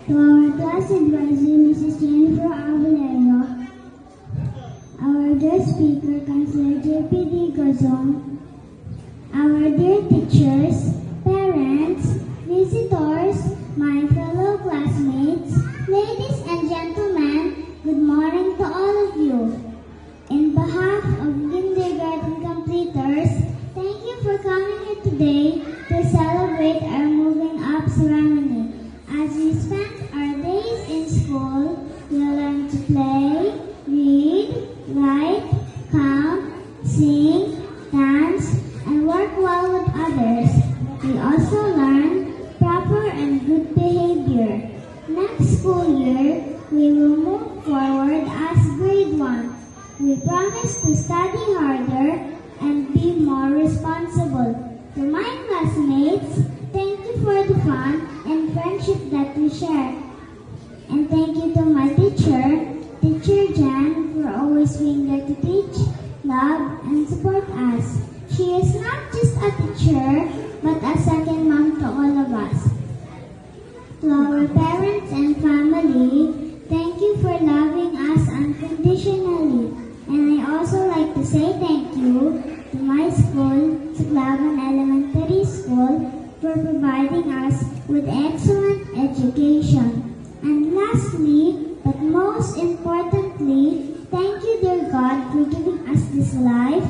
To our class advisor, Mrs. Jennifer Avalero, our guest speaker, Councilor J.P.D. Gozon, our dear teachers, parents, visitors, my fellow classmates, ladies and gentlemen, good morning to all of you. In behalf of kindergarten completers, thank you for coming here today to celebrate our moving up ceremony. As we spend our days in school, we learn to play, read, write, count, sing, dance, and work well with others. We also learn proper and good behavior. Next school year, we will move forward as grade 1. We promise to study harder and be more responsible. To my classmates, thank you for the fun and friendship that we share. And thank you to my teacher, Teacher Jan, for always being there to teach, love, and support us. She is not just a teacher, but a second mom to all of us. To our parents and family, thank you for loving us unconditionally. And I also like to say thank you to my school, Suglaban Elementary School, for providing us with excellent education. And lastly, but most importantly, thank you, dear God, for giving us this life